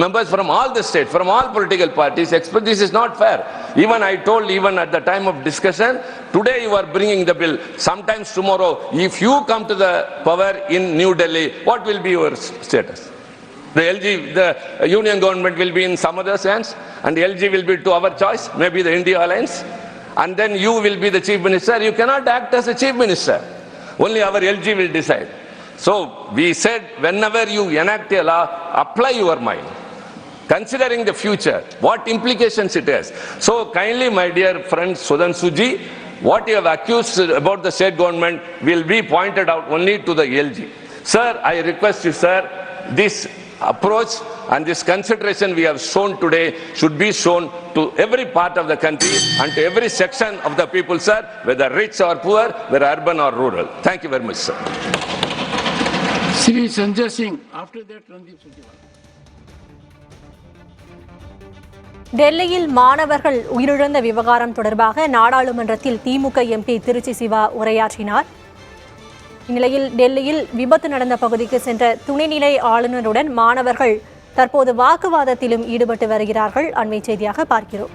members from all the states, from all political parties, express this is not fair. Even I told, even at the time of discussion, today you are bringing the bill. Sometimes tomorrow, if you come to the power in New Delhi, what will be your status? The LG, the union government will be in some other's hands, and LG will be to our choice, maybe the India Alliance, and then you will be the chief minister. You cannot act as a chief minister. Only our LG will decide. So we said, whenever you enact a law, apply your mind, considering the future, what implications it has. So kindly, my dear friend Sudhanshu ji, what you have accused about the state government will be pointed out only to the LG. Sir, I request you, sir, this approach and this consideration we have shown today should be shown to every part of the country and to every section of the people, sir, whether rich or poor, whether urban or rural. Thank you very much, sir. Sri Sanjay Singh. After that, Randeep Surjewala. டெல்லியில் மாணவர்கள் உயிரிழந்த விவகாரம் தொடர்பாக நாடாளுமன்றத்தில் திமுக MP Trichy Siva உரையாற்றினார். இந்நிலையில் டெல்லியில் விபத்து நடந்த பகுதிக்கு சென்ற துணைநிலை ஆளுநருடன் மாணவர்கள் தற்போது வாக்குவாதத்திலும் ஈடுபட்டு வருகிறார்கள். அண்மை செய்தியாக பார்க்கிறோம்.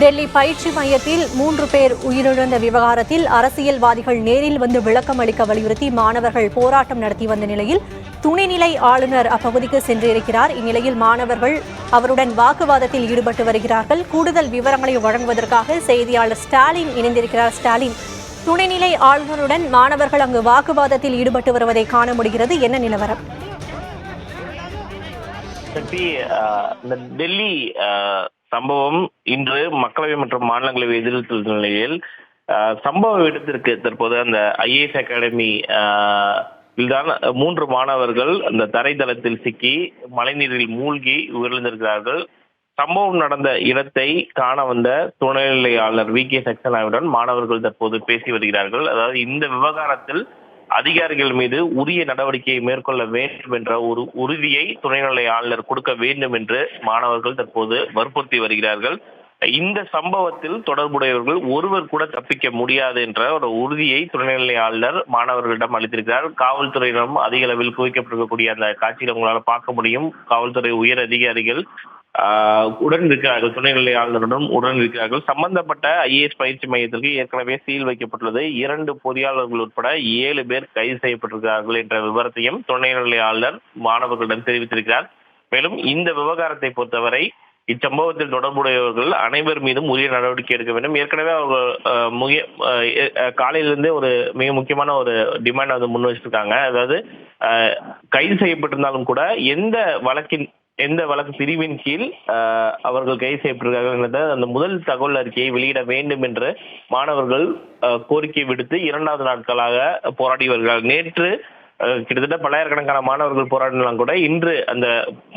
டெல்லி பயிற்சி மையத்தில் 3 பேர் உயிரிழந்த விவகாரத்தில் அரசியல்வாதிகள் நேரில் வந்து விளக்கம் அளிக்க வலியுறுத்தி மாணவர்கள் போராட்டம் நடத்தி வந்த நிலையில் துணைநிலை ஆளுநர் அப்பகுதிக்கு சென்றிருக்கிறார். இந்நிலையில் மாணவர்கள் அவருடன் வாக்குவாதத்தில் ஈடுபட்டு வருகிறார்கள். கூடுதல் விவரங்களை வழங்குவதற்காக செய்தியாளர் ஸ்டாலின் இணைந்திருக்கிறார். ஸ்டாலின், துணைநிலை ஆளுநருடன் மாணவர்கள் அங்கு வாக்குவாதத்தில் ஈடுபட்டு வருவதை காண முடிகிறது. என்ன நிலவரம்? இந்த டெல்லி சம்பவம் இன்று மக்களவை மற்றும் மாநிலங்களவை எதிர்த்துள்ள நிலையில் சம்பவ இடத்திற்கு தற்போது அந்த ஐஏஎஸ் அகாடமி தான் 3 மாணவர்கள் அந்த தரைதளத்தில் சிக்கி மழைநீரில் மூழ்கி உயிரிழந்திருக்கிறார்கள். சம்பவம் நடந்த இடத்தை காண வந்த துணைநிலை ஆளுநர் வி கே சக்சேனாவுடன் மாணவர்கள் தற்போது பேசி வருகிறார்கள். அதாவது இந்த விவகாரத்தில் அதிகாரிகள் மீது உரிய நடவடிக்கையை மேற்கொள்ள வேண்டும் என்ற ஒரு உறுதியை துணைநிலை ஆளுநர் கொடுக்க வேண்டும் என்று மாணவர்கள் தற்போது வற்புறுத்தி வருகிறார்கள். இந்த சம்பவத்தில் தொடர்புடையவர்கள் ஒருவர் கூட தப்பிக்க முடியாது என்ற ஒரு உறுதியை துணைநிலை ஆளுநர் மாணவர்களிடம் அளித்திருக்கிறார். காவல்துறையினரும் அதிக அளவில் குவிக்கப்பட்டிருக்கக்கூடிய அந்த காட்சியில் உங்களால் பார்க்க முடியும். காவல்துறை உயர் அதிகாரிகள் உடன் இருக்கிறார்கள், துணைநிலை ஆளுநருடன் உடன் இருக்கிறார்கள். சம்பந்தப்பட்ட ஐஏஎஸ் பயிற்சி மையத்திற்கு ஏற்கனவே சீல் வைக்கப்பட்டுள்ளது. 2 பொறியாளர்கள் உட்பட 7 பேர் கைது செய்யப்பட்டிருக்கிறார்கள் என்ற விவரத்தையும் துணைநிலை ஆளுநர் மாணவர்களிடம் தெரிவித்திருக்கிறார். மேலும் இந்த விவகாரத்தை பொறுத்தவரை இச்சம்பவத்தில் தொடர்புடையவர்கள் அனைவர் மீதும் உரிய நடவடிக்கை எடுக்க வேண்டும். ஏற்கனவே அவர்கள் காலையிலிருந்தே ஒரு மிக முக்கியமான ஒரு டிமாண்ட் வந்து முன் வச்சிருக்காங்க. அதாவது கைது செய்யப்பட்டிருந்தாலும் கூட எந்த வழக்கு பிரிவின் கீழ் அவர்கள் கைது செய்யப்பட்டிருக்கார்கள் என்ற அந்த முதல் தகவல் அறிக்கையை வெளியிட வேண்டும் என்று மாணவர்கள் கோரிக்கை விடுத்து 2வது நாட்களாக போராடி வருகிறார்கள். நேற்று கிட்டத்தட்ட பல்லாயிரக்கணக்கான மாணவர்கள் போராடினாலும் கூட இன்று அந்த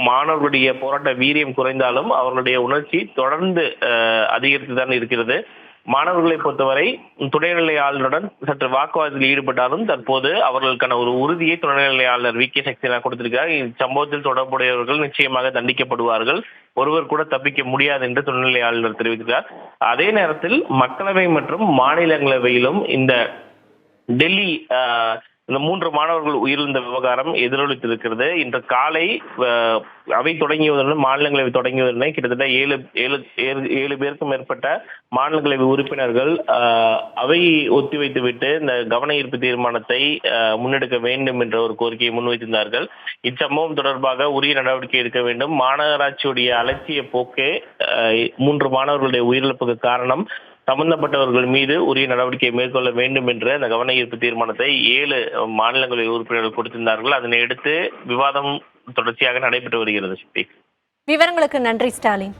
மாணவர்களுடைய போராட்ட வீரியம் குறைந்தாலும் அவர்களுடைய உணர்ச்சி தொடர்ந்து அதிகரித்துதான் இருக்கிறது. மாணவர்களை பொறுத்தவரை துணைநிலை ஆளுநருடன் சற்று வாக்குவாதத்தில் ஈடுபட்டாலும் தற்போது அவர்களுக்கான ஒரு உறுதியை துணைநிலை ஆளுநர் வி கே சக்சேனா கொடுத்திருக்கிறார். இச்சம்பவத்தில் தொடர்புடையவர்கள் நிச்சயமாக தண்டிக்கப்படுவார்கள், ஒருவர் கூட தப்பிக்க முடியாது என்று துணைநிலை ஆளுநர் தெரிவித்திருக்கிறார். அதே நேரத்தில் மக்களவை மற்றும் மாநிலங்களவையிலும் இந்த டெல்லி இந்த 3 மாணவர்கள் உயிரிழந்த விவகாரம் எதிரொலித்திருக்கிறது. இன்று காலை அவை தொடங்கியதுடன் மாநிலங்களவை தொடங்கியதுடன் கிட்டத்தட்ட 7 பேருக்கும் மேற்பட்ட மாநிலங்களவை உறுப்பினர்கள் அவையை ஒத்திவைத்துவிட்டு இந்த கவன ஈர்ப்பு தீர்மானத்தை முன்னெடுக்க வேண்டும் என்ற ஒரு கோரிக்கையை முன்வைத்திருந்தார்கள். இச்சம்பவம் தொடர்பாக உரிய நடவடிக்கை எடுக்க வேண்டும். மாநகராட்சியுடைய அலட்சிய போக்கே 3 மாணவர்களுடைய உயிரிழப்புக்கு காரணம். சம்பந்தப்பட்டவர்கள் மீது உரிய நடவடிக்கை மேற்கொள்ள வேண்டும் என்ற அந்த கவன ஈர்ப்பு தீர்மானத்தை 7 மாநிலங்களவை உறுப்பினர்கள் கொடுத்திருந்தார்கள். அதனை அடுத்து விவாதம் தொடர்ச்சியாக நடைபெற்று வருகிறது. விவரங்களுக்கு நன்றி ஸ்டாலின்.